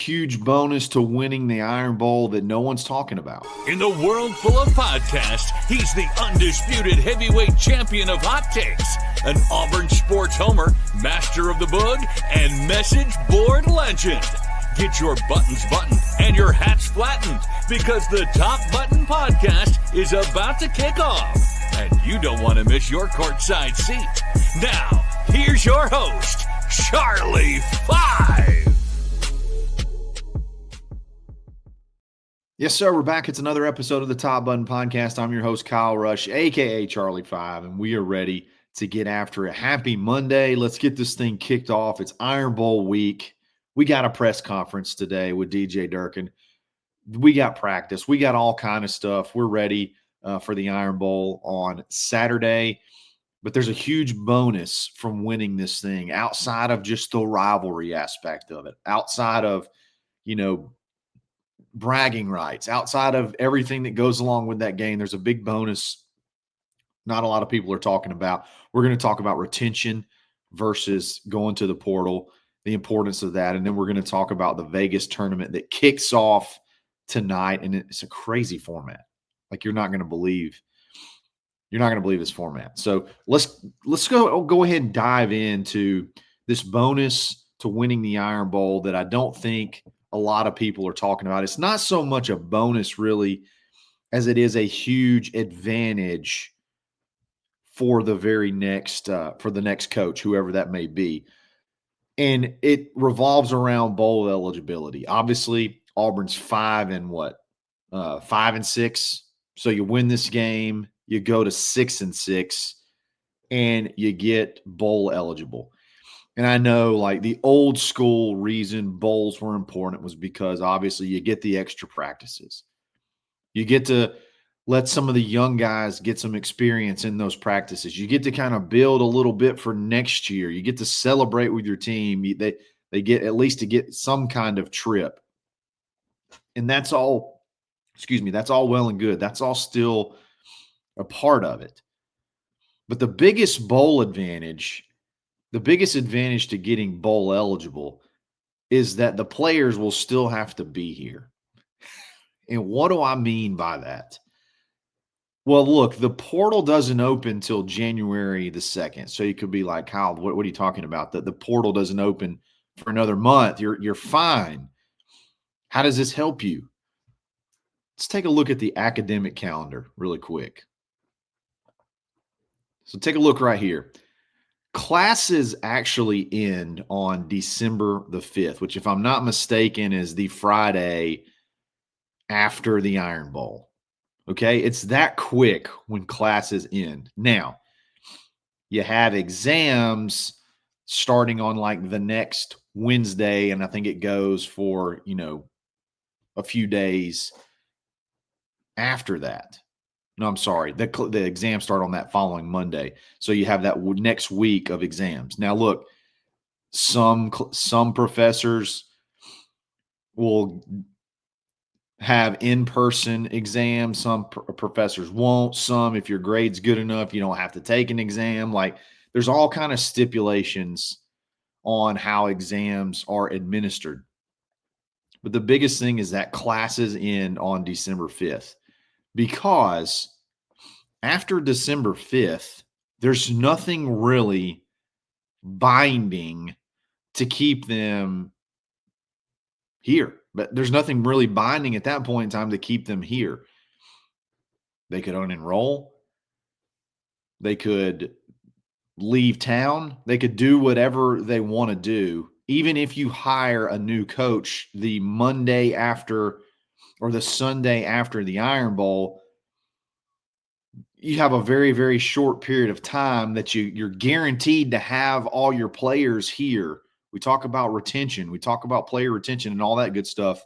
huge bonus to winning the Iron Bowl that no one's talking about. In the world full of podcasts, he's the undisputed heavyweight champion of hot takes, an Auburn sports homer, master of the boog, and message board legend. Get your buttons buttoned and your hats flattened because the Top Button Podcast is about to kick off. And you don't want to miss your courtside seat. Now, here's your host, Charlie Five. Yes, sir. We're back. It's another episode of the Top Button Podcast. I'm your host, Kyle Rush, a.k.a. Charlie Five, and we are ready to get after it. Happy Monday. Let's get this thing kicked off. It's Iron Bowl week. We got a press conference today with DJ Durkin. We got practice. We got all kind of stuff. We're ready for the Iron Bowl on Saturday. But there's a huge bonus from winning this thing outside of just the rivalry aspect of it, outside of, bragging rights, outside of everything that goes along with that game. There's a big bonus not a lot of people are talking about. We're going to talk about retention versus going to the portal, the importance of that, and then we're going to talk about the Vegas tournament that kicks off tonight, and it's a crazy format. Like you're not going to believe this format. So let's go ahead and dive into this bonus to winning the Iron Bowl that I don't think a lot of people are talking about. It's not so much a bonus really as it is a huge advantage for the very next for the next coach, whoever that may be. And it revolves around bowl eligibility. Obviously, Auburn's 5-6. So you win this game, you go to 6-6, and you get bowl eligible. And I know like the old school reason bowls were important was because obviously you get the extra practices. You get to let some of the young guys get some experience in those practices. You get to kind of build a little bit for next year. You get to celebrate with your team. They get at least to get some kind of trip. And that's all, that's all well and good. That's all still a part of it. But the biggest advantage to getting bowl eligible is that the players will still have to be here. And what do I mean by that? Well, look, the portal doesn't open till January the 2nd. So you could be like, Kyle, what are you talking about? The portal doesn't open for another month. You're fine. How does this help you? Let's take a look at the academic calendar really quick. So take a look right here. Classes actually end on December the 5th, which if I'm not mistaken is the Friday after the Iron Bowl. Okay, it's that quick when classes end. Now, you have exams starting on like the next Wednesday, and I think it goes for, a few days after that. No, I'm sorry. The exams start on that following Monday. So you have that next week of exams. Now, look, some professors will have in-person exams. Some professors won't. Some, if your grade's good enough, you don't have to take an exam. Like there's all kind of stipulations on how exams are administered. But the biggest thing is that classes end on December 5th. Because after December 5th, there's nothing really binding to keep them here. But there's nothing really binding at that point in time to keep them here. They could unenroll. They could leave town. They could do whatever they want to do. Even if you hire a new coach the Monday after or the Sunday after the Iron Bowl, you have a very, very short period of time that you're guaranteed to have all your players here. We talk about retention. We talk about player retention and all that good stuff.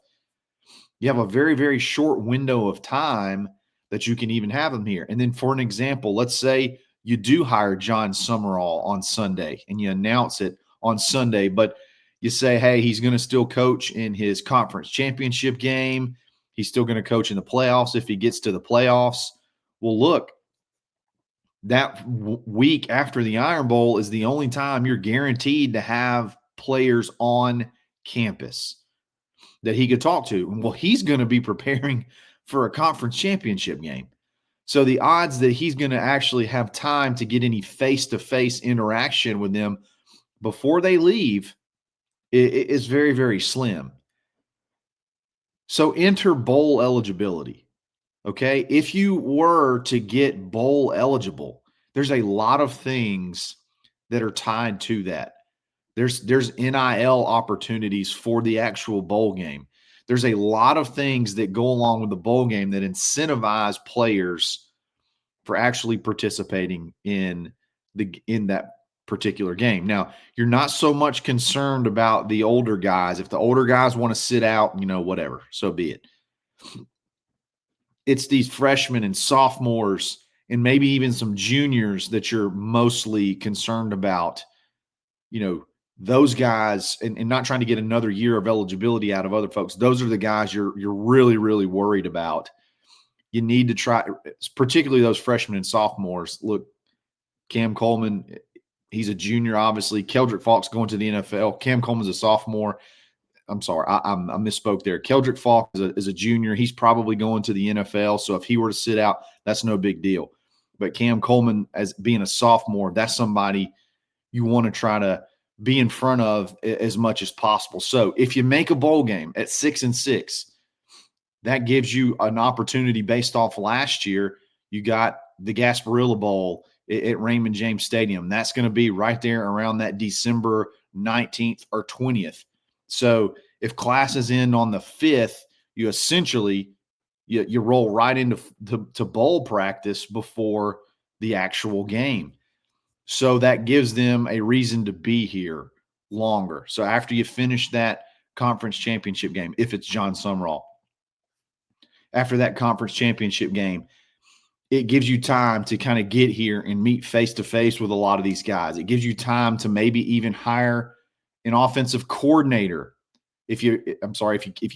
You have a very, very short window of time that you can even have them here. And then for an example, let's say you do hire John Summerall on Sunday and you announce it on Sunday, but you say, hey, he's going to still coach in his conference championship game. He's still going to coach in the playoffs if he gets to the playoffs. Well, look, that week after the Iron Bowl is the only time you're guaranteed to have players on campus. that he could talk to. Well, he's going to be preparing for a conference championship game. So the odds that he's going to actually have time to get any face-to-face interaction with them before they leave is very, very slim. So enter bowl eligibility. Okay. If you were to get bowl eligible, there's a lot of things that are tied to that. There's NIL opportunities for the actual bowl game. There's a lot of things that go along with the bowl game that incentivize players for actually participating in that particular game. Now, you're not so much concerned about the older guys. If the older guys want to sit out, whatever, so be it. It's these freshmen and sophomores and maybe even some juniors that you're mostly concerned about, those guys, and not trying to get another year of eligibility out of other folks. Those are the guys you're really, really worried about. You need to try, particularly those freshmen and sophomores. Look, Cam Coleman, he's a junior, obviously. Keldrick Faulk's going to the NFL. Cam Coleman's a sophomore. I'm sorry, I misspoke there. Keldrick Faulk is a junior. He's probably going to the NFL. So if he were to sit out, that's no big deal. But Cam Coleman, as being a sophomore, that's somebody you want to try to be in front of as much as possible. So if you make a bowl game at 6-6, that gives you an opportunity based off last year. You got the Gasparilla Bowl at Raymond James Stadium. That's going to be right there around that December 19th or 20th. So if classes end on the 5th, you essentially you roll right into bowl practice before the actual game. So that gives them a reason to be here longer. So after you finish that conference championship game, if it's John Sumrall, after that conference championship game, it gives you time to kind of get here and meet face-to-face with a lot of these guys. It gives you time to maybe even hire an offensive coordinator. If you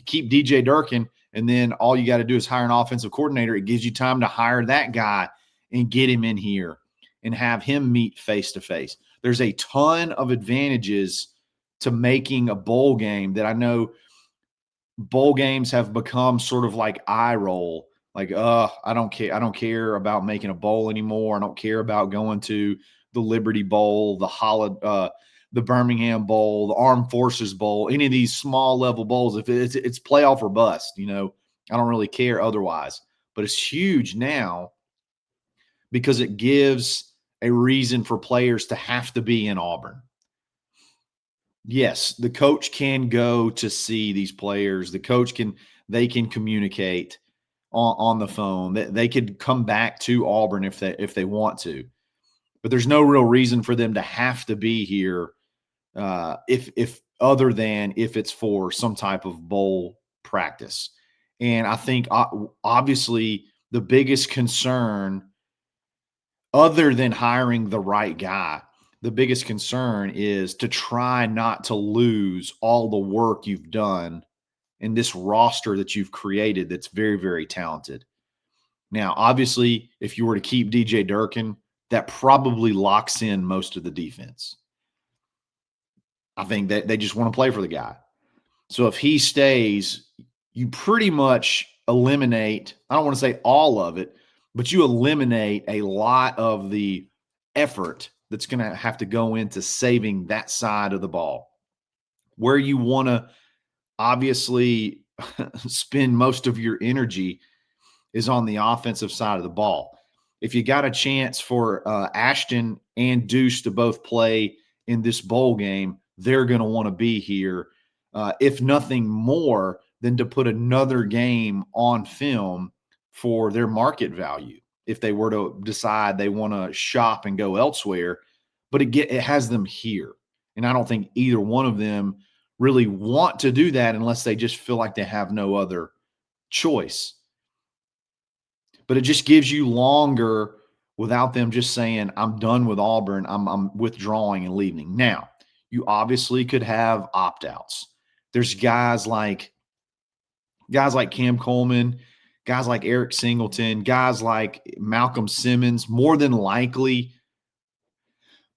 keep DJ Durkin and then all you got to do is hire an offensive coordinator, it gives you time to hire that guy and get him in here and have him meet face-to-face. There's a ton of advantages to making a bowl game that I know bowl games have become sort of like eye roll. Like, I don't care. I don't care about making a bowl anymore. I don't care about going to the Liberty Bowl, the Birmingham Bowl, the Armed Forces Bowl, any of these small level bowls. If it's playoff or bust, I don't really care otherwise. But it's huge now because it gives a reason for players to have to be in Auburn. Yes, the coach can go to see these players. The coach can communicate on the phone. They could come back to Auburn if they want to, but there's no real reason for them to have to be here if other than if it's for some type of bowl practice. And I think obviously the biggest concern, other than hiring the right guy, the biggest concern is to try not to lose all the work you've done in this roster that you've created that's very, very talented. Now, obviously, if you were to keep DJ Durkin, that probably locks in most of the defense. I think that they just want to play for the guy. So if he stays, you pretty much eliminate, I don't want to say all of it, but you eliminate a lot of the effort that's going to have to go into saving that side of the ball. Where you want to obviously spend most of your energy is on the offensive side of the ball. If you got a chance for Ashton and Deuce to both play in this bowl game, they're going to want to be here, if nothing more than to put another game on film for their market value. If they were to decide they want to shop and go elsewhere, but it has them here. And I don't think either one of them really want to do that unless they just feel like they have no other choice. But it just gives you longer without them just saying, I'm done with Auburn, I'm withdrawing and leaving. Now, you obviously could have opt-outs. There's guys like Cam Coleman, guys like Eric Singleton, guys like Malcolm Simmons. More than likely,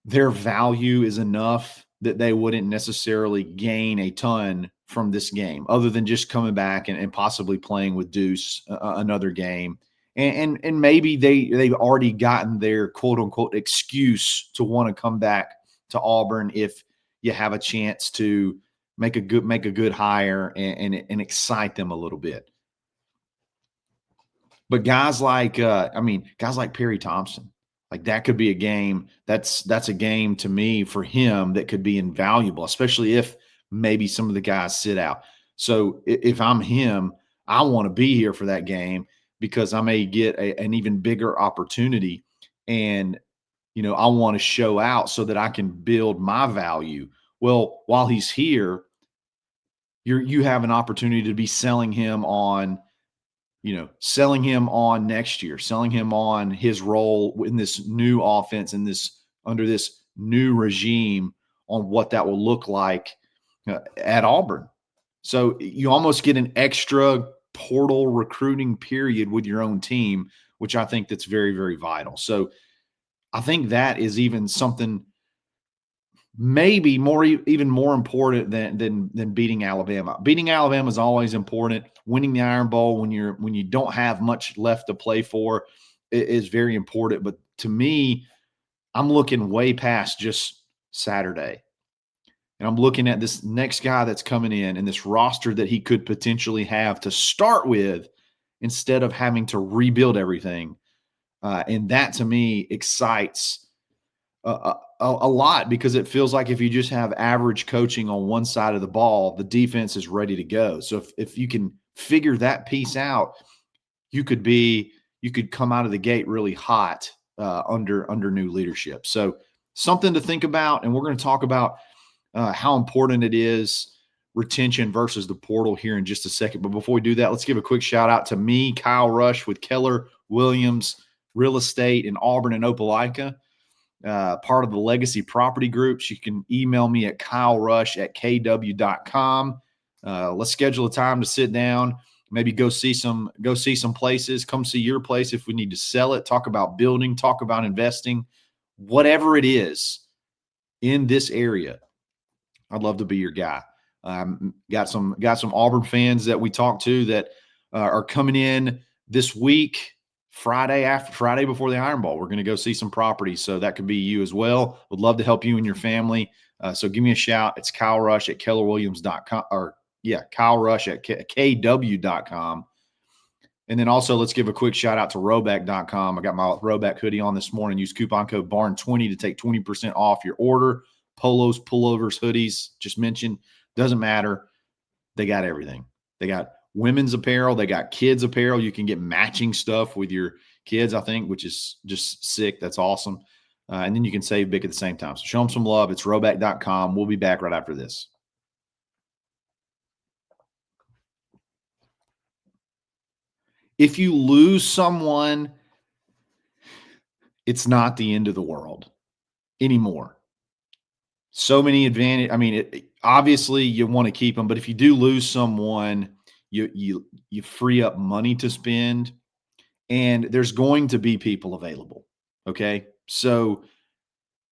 their value is enough that they wouldn't necessarily gain a ton from this game, other than just coming back and possibly playing with Deuce another game. And maybe they've already gotten their quote unquote excuse to want to come back to Auburn if you have a chance to make a good hire and excite them a little bit. But guys like guys like Perry Thompson, like that could be a game that's a game to me for him that could be invaluable, especially if maybe some of the guys sit out. So if I'm him, I want to be here for that game because I may get an even bigger opportunity, and I want to show out so that I can build my value. Well, while he's here, you have an opportunity to be selling him on next year, selling him on his role in this new offense and under this new regime, on what that will look like at Auburn. So you almost get an extra portal recruiting period with your own team, which I think that's very, very vital. So I think that is even something maybe even more important than beating Alabama. Beating Alabama is always important. Winning the Iron Bowl when you don't have much left to play for is very important. But to me, I'm looking way past just Saturday. And I'm looking at this next guy that's coming in and this roster that he could potentially have to start with instead of having to rebuild everything. And that to me excites a lot, because it feels like if you just have average coaching on one side of the ball, the defense is ready to go. So if you can figure that piece out, you could come out of the gate really hot under new leadership. So something to think about. And we're going to talk about how important it is, retention versus the portal, here in just a second. But before we do that, let's give a quick shout out to me, Kyle Rush, with Keller Williams Real Estate in Auburn and Opelika. Part of the Legacy Property Groups. You can email me at kylerush@kw.com. Let's schedule a time to sit down, maybe go see some places, come see your place if we need to sell it, talk about building, talk about investing, whatever it is in this area. I'd love to be your guy. Got some Auburn fans that we talked to that are coming in this week. Friday before the Iron Bowl, we're going to go see some properties. So that could be you as well. Would love to help you and your family. So give me a shout. It's Kyle Rush at kellerwilliams.com, or Kyle Rush at kw.com. And then also let's give a quick shout out to Roback.com. I got my Roback hoodie on this morning. Use coupon code BARN20 to take 20% off your order. Polos, pullovers, hoodies, just mentioned, doesn't matter. They got everything. They got women's apparel. They got kids apparel. You can get matching stuff with your kids, I think, which is just sick. That's awesome. And then you can save big at the same time. So show them some love. It's Roback.com. We'll be back right after this. If you lose someone, it's not the end of the world anymore. So many advantage. I mean, obviously you want to keep them, but if you do lose someone, you free up money to spend, and there's going to be people available. Okay. So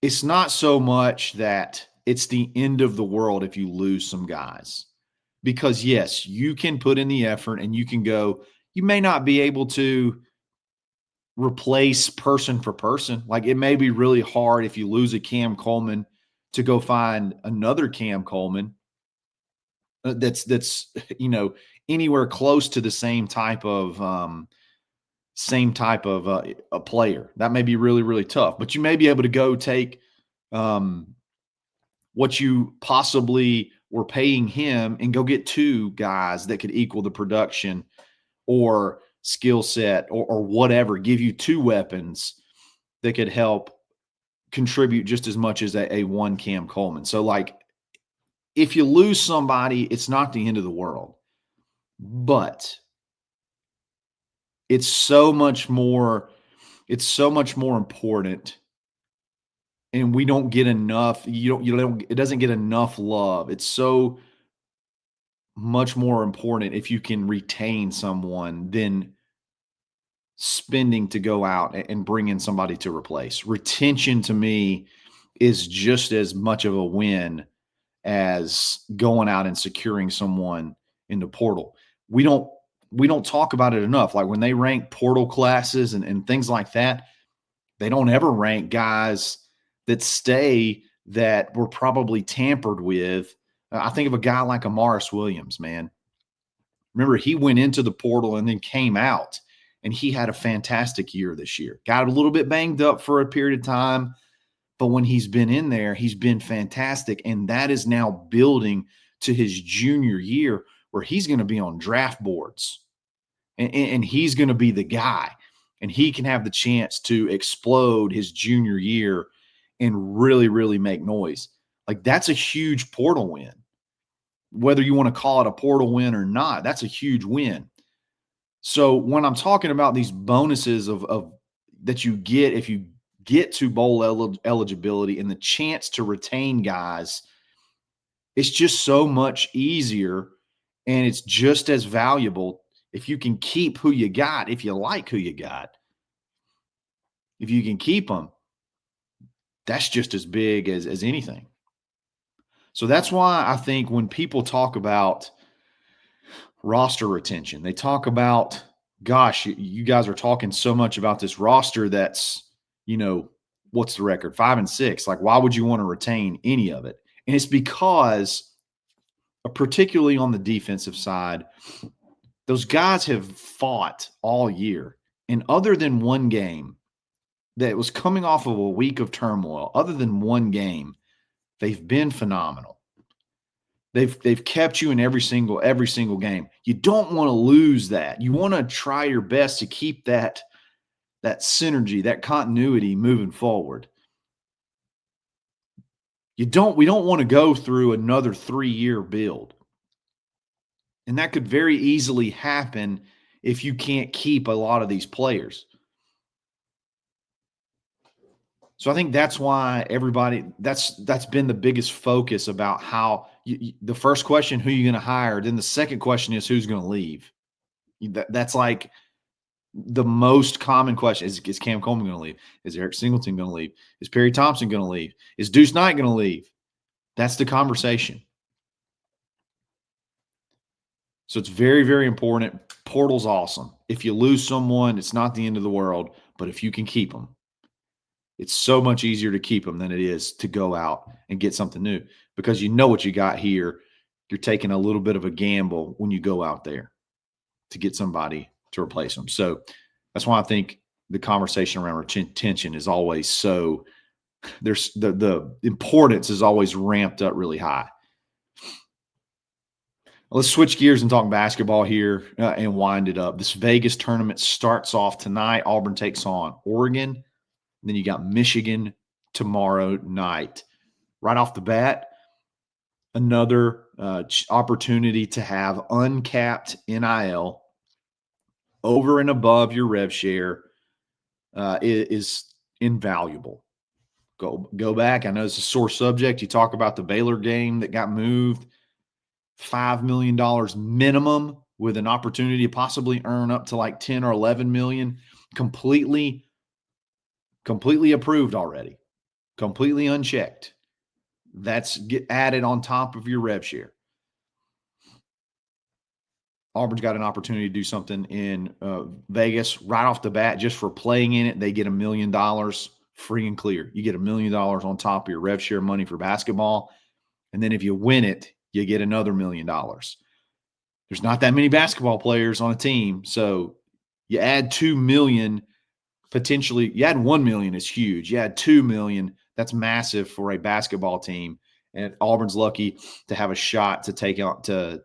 it's not so much that it's the end of the world if you lose some guys, because yes, you can put in the effort and you can go, you may not be able to replace person for person. Like, it may be really hard if you lose a Cam Coleman to go find another Cam Coleman that's anywhere close to the same type of a player. That may be really, really tough, but you may be able to go take what you possibly were paying him and go get two guys that could equal the production or skill set or whatever, give you two weapons that could help contribute just as much as a one Cam Coleman. So, like, if you lose somebody, it's not the end of the world, but it's so much more important, and we don't get enough. It doesn't get enough love. It's so much more important if you can retain someone than spending to go out and bring in somebody to replace. Retention to me is just as much of a win as going out and securing someone in the portal. We don't talk about it enough. Like when they rank portal classes and things like that, they don't ever rank guys that stay that were probably tampered with. I think of a guy like Amaris Williams, man. Remember, he went into the portal and then came out, and he had a fantastic year this year. Got a little bit banged up for a period of time, but when he's been in there, he's been fantastic. And that is now building to his junior year where he's going to be on draft boards and he's going to be the guy. And he can have the chance to explode his junior year and really, really make noise. Like that's a huge portal win. Whether you want to call it a portal win or not, that's a huge win. So when I'm talking about these bonuses of that you get if you get to bowl eligibility and the chance to retain guys, it's just so much easier and it's just as valuable if you can keep who you got, if you like who you got. If you can keep them, that's just as big as anything. So that's why I think when people talk about roster retention, they talk about, gosh, you guys are talking so much about this roster that's, what's the record? 5-6. Like, why would you want to retain any of it? And it's because, particularly on the defensive side, those guys have fought all year. And other than one game that was coming off of a week of turmoil, other than one game, they've been phenomenal. They've kept you in every single game. You don't want to lose that. You want to try your best to keep that synergy, that continuity moving forward. We don't want to go through another 3-year build. And that could very easily happen if you can't keep a lot of these players. So I think that's why that's been the biggest focus about how the first question, who are you going to hire? Then the second question is who's going to leave? That's like the most common question. Is Cam Coleman going to leave? Is Eric Singleton going to leave? Is Perry Thompson going to leave? Is Deuce Knight going to leave? That's the conversation. So it's very, very important. Portal's awesome. If you lose someone, it's not the end of the world. But if you can keep them, it's so much easier to keep them than it is to go out and get something new because you know what you got here. You're taking a little bit of a gamble when you go out there to get somebody to replace them. So that's why I think the conversation around retention is always so – there's the importance is always ramped up really high. Let's switch gears and talk basketball here and wind it up. This Vegas tournament starts off tonight. Auburn takes on Oregon. Then you got Michigan tomorrow night. Right off the bat, another opportunity to have uncapped NIL over and above your rev share is invaluable. Go back. I know it's a sore subject. You talk about the Baylor game that got moved. $5 million minimum with an opportunity to possibly earn up to like 10 or 11 million. Completely approved already. Completely unchecked. That's get added on top of your rev share. Auburn's got an opportunity to do something in Vegas right off the bat just for playing in it. They get $1 million free and clear. You get $1 million on top of your rev share money for basketball. And then if you win it, you get another $1 million. There's not that many basketball players on a team. So you add 2 million, potentially, you add 1 million is huge. You add 2 million, that's massive for a basketball team. And Auburn's lucky to have a shot to take out to,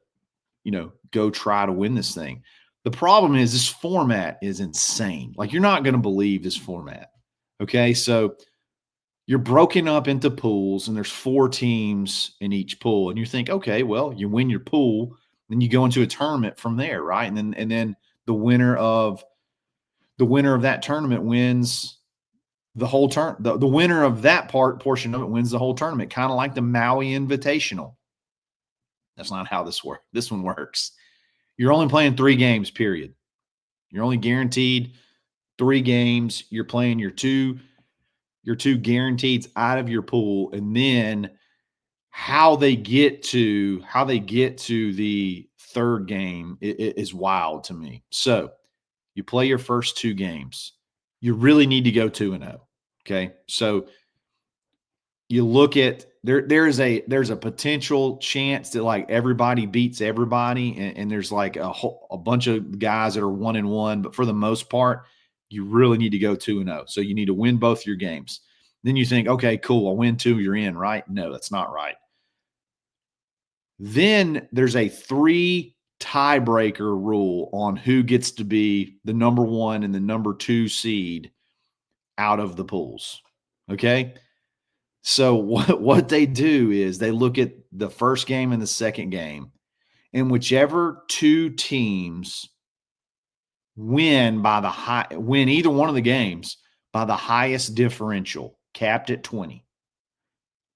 go try to win this thing. The problem is this format is insane. Like, you're not going to believe this format. Okay. So you're broken up into pools and there's 4 teams in each pool. And you think, okay, well, you win your pool, then you go into a tournament from there. Right. And then the winner of that tournament wins the whole turn. The winner of that portion of it wins the whole tournament, kind of like the Maui Invitational. That's not how this one works. You're only playing 3 games, period. You're only guaranteed 3 games. You're playing your two guaranteeds out of your pool, and then how they get to the third game is wild to me. So you play your first 2 games. You really need to go 2-0. Okay. So you look at there's a potential chance that like everybody beats everybody, and there's like a bunch of guys that are 1-1, but for the most part, you really need to go 2-0. So you need to win both your games. Then you think, okay, cool, I'll win 2, you're in, right? No, that's not right. Then there's a 3 tiebreaker rule on who gets to be the number 1 and the number 2 seed out of the pools. Okay. So what they do is they look at the first game and the second game, and whichever 2 teams win either one of the games by the highest differential, capped at 20.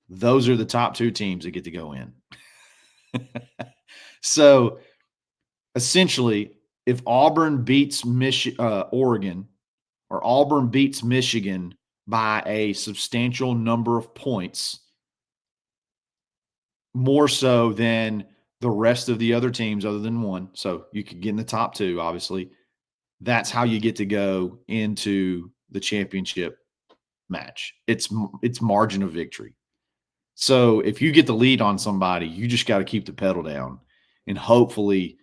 Those are the top 2 teams that get to go in. So essentially, if Auburn beats Oregon, or Auburn beats Michigan by a substantial number of points, more so than the rest of the other teams other than one, so you could get in the top 2, obviously, that's how you get to go into the championship match. It's margin of victory. So if you get the lead on somebody, you just got to keep the pedal down, and hopefully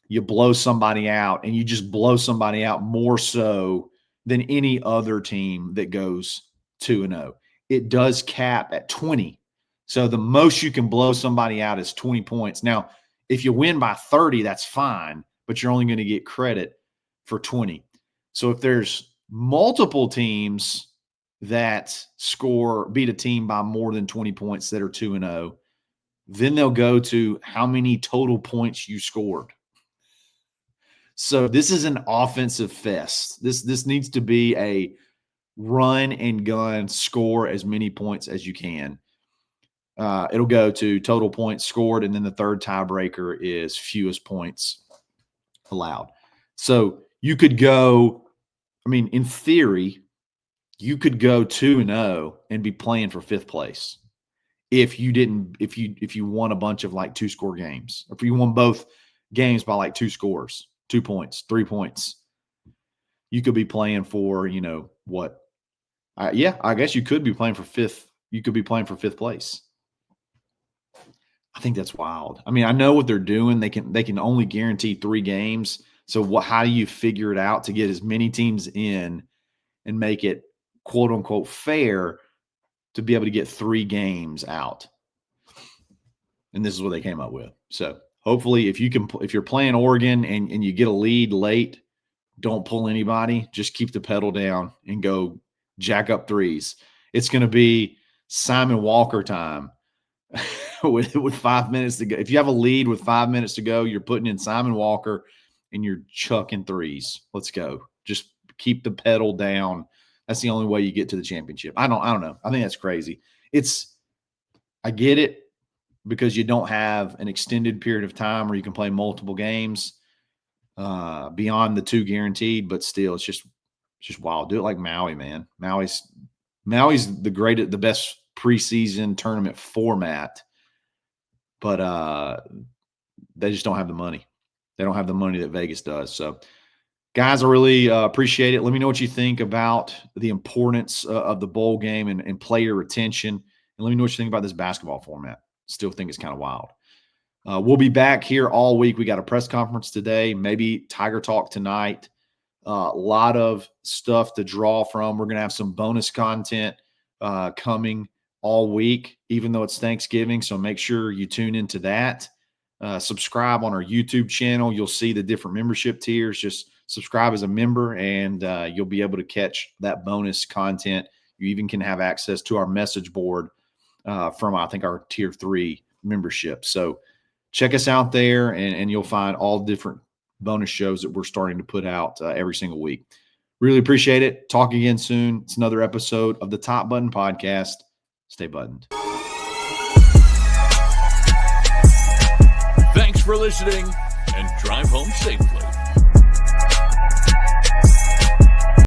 you blow somebody out, and you just blow somebody out more so than any other team that goes 2-0. It does cap at 20. So the most you can blow somebody out is 20 points. Now, if you win by 30, that's fine, but you're only going to get credit for 20. So if there's multiple teams that beat a team by more than 20 points that are 2-0, then they'll go to how many total points you scored. So this is an offensive fest. This needs to be a run and gun, score as many points as you can. It'll go to total points scored, and then the third tiebreaker is fewest points allowed. So you could go, in theory, you could go 2-0 and be playing for 5th place if you won a bunch of like 2-score games, or if you won both games by like 2 scores, 2 points, 3 points. You could be playing for, what? I guess you could be playing for 5th. You could be playing for 5th place. I think that's wild. I know what they're doing. They can only guarantee 3 games. So how do you figure it out to get as many teams in and make it quote unquote fair to be able to get 3 games out? And this is what they came up with. So hopefully if you're playing Oregon and you get a lead late, don't pull anybody. Just keep the pedal down and go jack up threes. It's going to be Simon Walker time with 5 minutes to go. If you have a lead with 5 minutes to go, you're putting in Simon Walker and you're chucking threes. Let's go. Just keep the pedal down. That's the only way you get to the championship. I don't know. I think that's crazy. I get it, because you don't have an extended period of time where you can play multiple games beyond the 2 guaranteed, but still, it's just wild. Do it like Maui, man. Maui's the best preseason tournament format, but they just don't have the money. They don't have the money that Vegas does. So, guys, I really appreciate it. Let me know what you think about the importance of the bowl game and player retention, and let me know what you think about this basketball format. Still think it's kind of wild. We'll be back here all week. We got a press conference today, maybe Tiger Talk tonight. A lot of stuff to draw from. We're going to have some bonus content coming all week, even though it's Thanksgiving. So make sure you tune into that. Subscribe on our YouTube channel. You'll see the different membership tiers. Just subscribe as a member, and you'll be able to catch that bonus content. You even can have access to our message board from, I think, our Tier 3 membership. So check us out there, and you'll find all different bonus shows that we're starting to put out every single week. Really appreciate it. Talk again soon. It's another episode of the Top Button Podcast. Stay buttoned. Thanks for listening, and drive home safely.